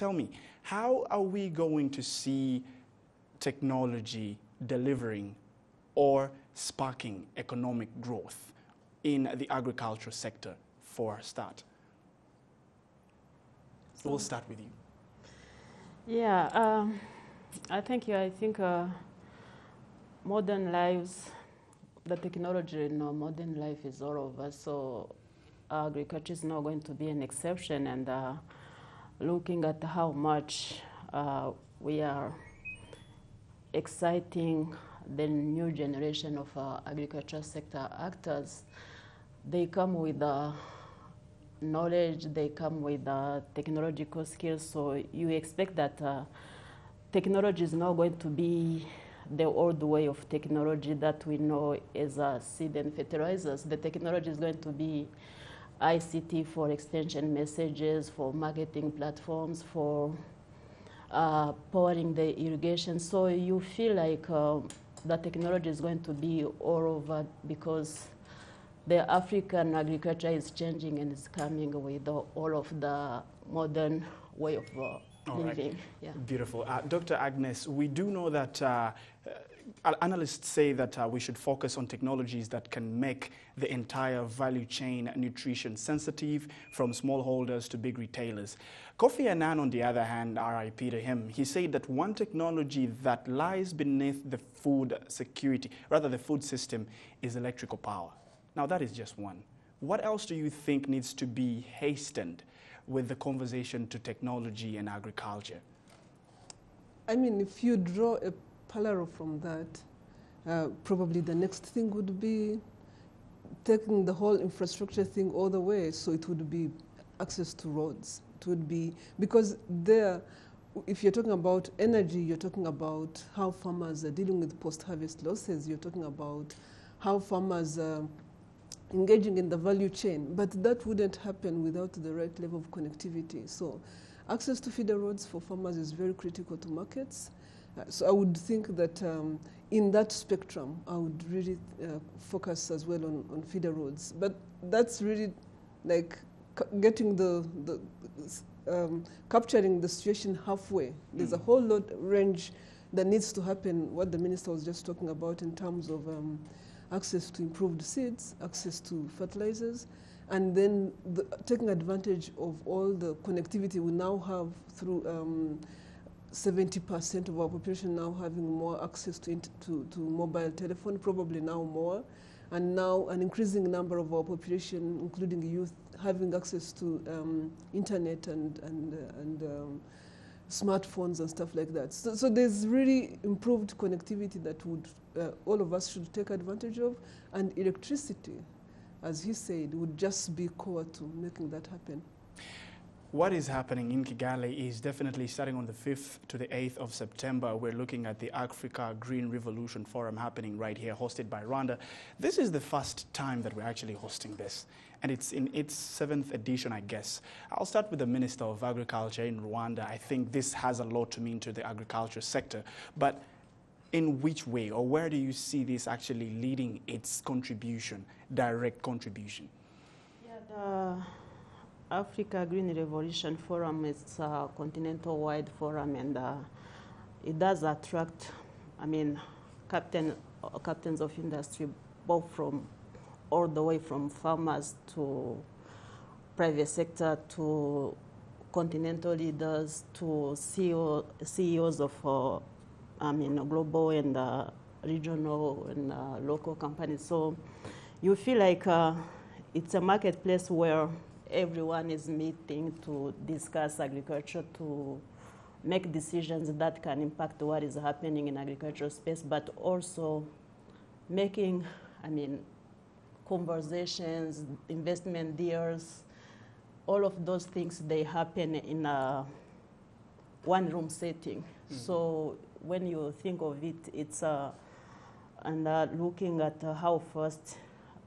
tell me, how are we going to see technology delivering or sparking economic growth in the agricultural sector for a start? We'll start with you. Yeah, I think modern lives, the technology in our modern life is all over. So agriculture is not going to be an exception. And looking at how much we are exciting the new generation of agricultural sector actors, they come with knowledge, they come with technological skills. So you expect that technology is not going to be the old way of technology that we know as seed and fertilizers. The technology is going to be ICT for extension messages, for marketing platforms, for powering the irrigation. So you feel like the technology is going to be all over, because the African agriculture is changing and is coming with all of the modern way of living. Right. Yeah. Beautiful. Dr. Agnes, we do know that analysts say that we should focus on technologies that can make the entire value chain nutrition sensitive, from smallholders to big retailers. Kofi Annan, on the other hand, RIP to him, he said that one technology that lies beneath the food security, rather the food system, is electrical power. Now, that is just one. What else do you think needs to be hastened with the conversation to technology and agriculture? I mean, if you draw a parallel from that, probably the next thing would be taking the whole infrastructure thing all the way. So it would be access to roads. It would be, because there, if you're talking about energy, you're talking about how farmers are dealing with post-harvest losses. You're talking about how farmers are engaging in the value chain, but that wouldn't happen without the right level of connectivity. So access to feeder roads for farmers is very critical to markets. So I would think that in that spectrum, I would really focus as well on feeder roads. But that's really like getting capturing the situation halfway. There's a whole lot range that needs to happen, what the minister was just talking about in terms of access to improved seeds, access to fertilizers, and then taking advantage of all the connectivity we now have through 70% of our population now having more access to mobile telephone, probably now more, and now an increasing number of our population, including youth, having access to internet and smartphones and stuff like that. So there's really improved connectivity that would all of us should take advantage of, and electricity, as he said, would just be core to making that happen. What is happening in Kigali is definitely starting on the 5th to the 8th of September. We're looking at the Africa Green Revolution Forum happening right here, hosted by Rwanda. This is the first time that we're actually hosting this, and it's in its 7th edition, I guess. I'll start with the Minister of Agriculture in Rwanda. I think this has a lot to mean to the agriculture sector, but in which way, or where do you see this actually leading its contribution, direct contribution? Yeah, the Africa Green Revolution Forum is a continental-wide forum, and it does attract, I mean, captains of industry, both from all the way from farmers to private sector to continental leaders to CEOs of global and regional and local companies. So you feel like it's a marketplace where everyone is meeting to discuss agriculture, to make decisions that can impact what is happening in agricultural space, but also making, conversations, investment deals, all of those things, they happen in a one-room setting. Mm-hmm. So when you think of it, it's looking at how fast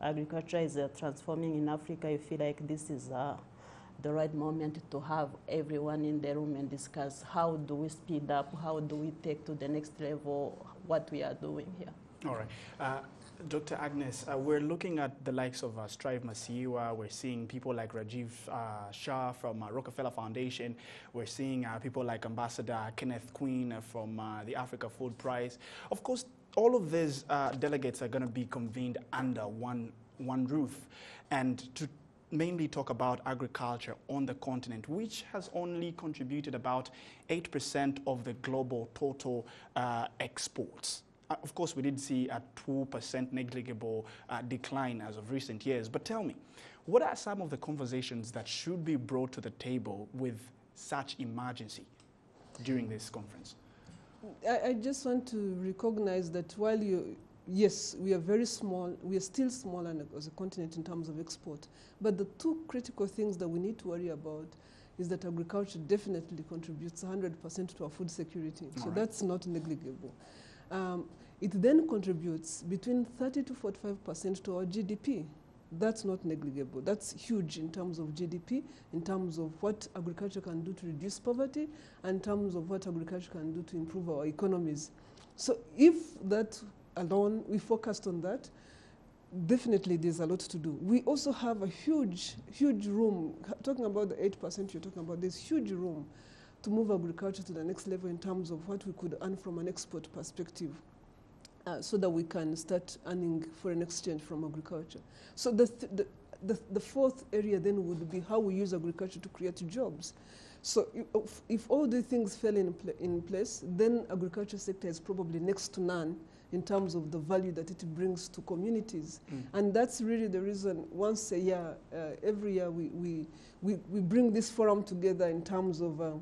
agriculture is transforming in Africa, you feel like this is the right moment to have everyone in the room and discuss how do we speed up, how do we take to the next level what we are doing here. All right. Dr. Agnes, we're looking at the likes of Strive Masiyiwa. We're seeing people like Rajiv Shah from Rockefeller Foundation. We're seeing people like Ambassador Kenneth Quinn from the Africa Food Prize. Of course, all of these delegates are going to be convened under one roof, and to mainly talk about agriculture on the continent, which has only contributed about 8% of the global total exports. Of course, we did see a 2% negligible decline as of recent years. But tell me, what are some of the conversations that should be brought to the table with such emergency during this conference? I just want to recognize that while yes, we are very small, we are still small as a continent in terms of export. But the two critical things that we need to worry about is that agriculture definitely contributes 100% to our food security. So that's not negligible. It then contributes between 30 to 45% to our GDP. That's not negligible. That's huge in terms of GDP, in terms of what agriculture can do to reduce poverty, and in terms of what agriculture can do to improve our economies. So if that alone, we focused on that, definitely there's a lot to do. We also have a huge room, talking about the 8% you're talking about, there's huge room to move agriculture to the next level in terms of what we could earn from an export perspective, so that we can start earning foreign exchange from agriculture. So the fourth area then would be how we use agriculture to create jobs. So if all these things fell in place, then agriculture sector is probably next to none in terms of the value that it brings to communities. And that's really the reason once a year, every year we bring this forum together in terms of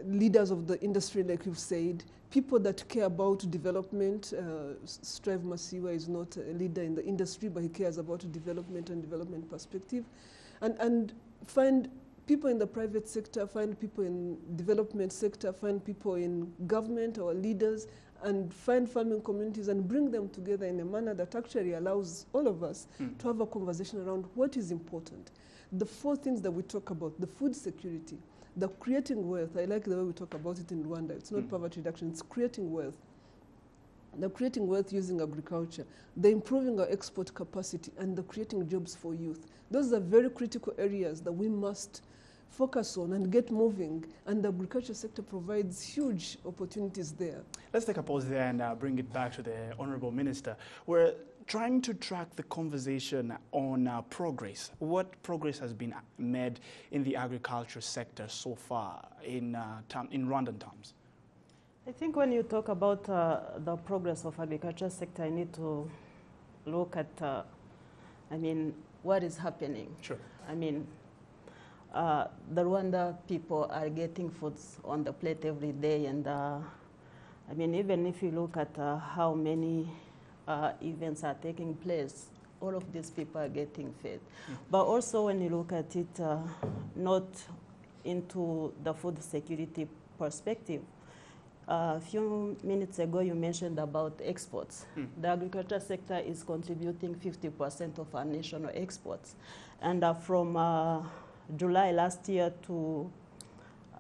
leaders of the industry, like you've said, people that care about development. Strive Masiyiwa is not a leader in the industry, but he cares about development and development perspective. And find people in the private sector, find people in development sector, find people in government, our leaders, and find farming communities and bring them together in a manner that actually allows all of us to have a conversation around what is important. The four things that we talk about, the food security, the creating wealth. I like the way we talk about it in Rwanda. It's not poverty reduction, it's creating wealth. The creating wealth using agriculture, the improving our export capacity, and the creating jobs for youth. Those are very critical areas that we must focus on and get moving, and the agriculture sector provides huge opportunities there. Let's take a pause there and bring it back to the Honorable Minister. We're trying to track the conversation on progress. What progress has been made in the agriculture sector so far in Rwandan terms? I think when you talk about the progress of agriculture sector, I need to look at, what is happening. Sure. The Rwanda people are getting foods on the plate every day, and even if you look at how many events are taking place, all of these people are getting fed. But also when you look at it, not into the food security perspective, a few minutes ago you mentioned about exports. The agriculture sector is contributing 50% of our national exports. And from July last year to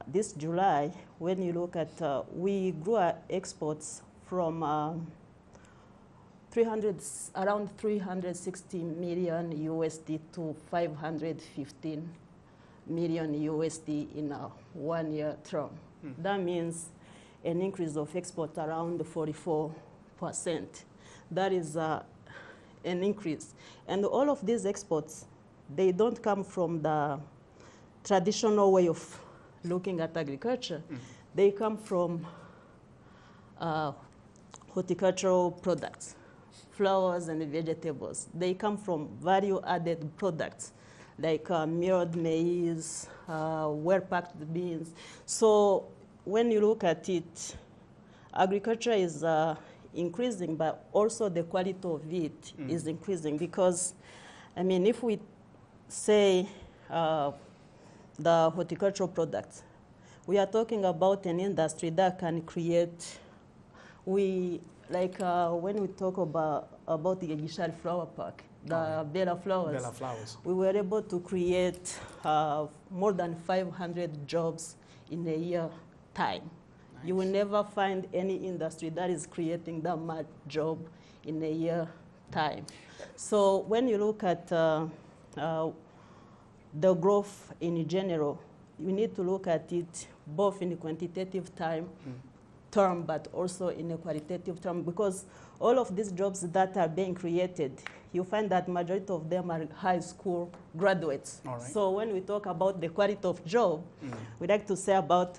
this July, when you look at, we grew our exports from around 360 million USD to 515 million USD in a one-year term. That means an increase of export around 44%. That is an increase. And all of these exports, they don't come from the traditional way of looking at agriculture. They come from horticultural products, flowers and vegetables. They come from value-added products like milled maize, well-packed beans. So when you look at it, agriculture is increasing, but also the quality of it is increasing, because, if we say the horticultural products, we are talking about an industry that can create, when we talk about the Gishari flower park, the Bella flowers, we were able to create more than 500 jobs in a year time. Nice. You will never find any industry that is creating that much job in a year time. So when you look at the growth in general, you need to look at it both in a quantitative term, but also in a qualitative term, because all of these jobs that are being created, you find that majority of them are high school graduates. All right. So when we talk about the quality of job, we like to say about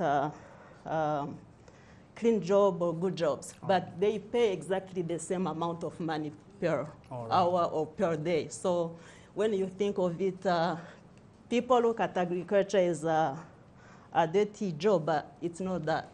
clean job or good jobs, but they pay exactly the same amount of money per hour or per day. So when you think of it, people look at agriculture as a dirty job, but it's not that.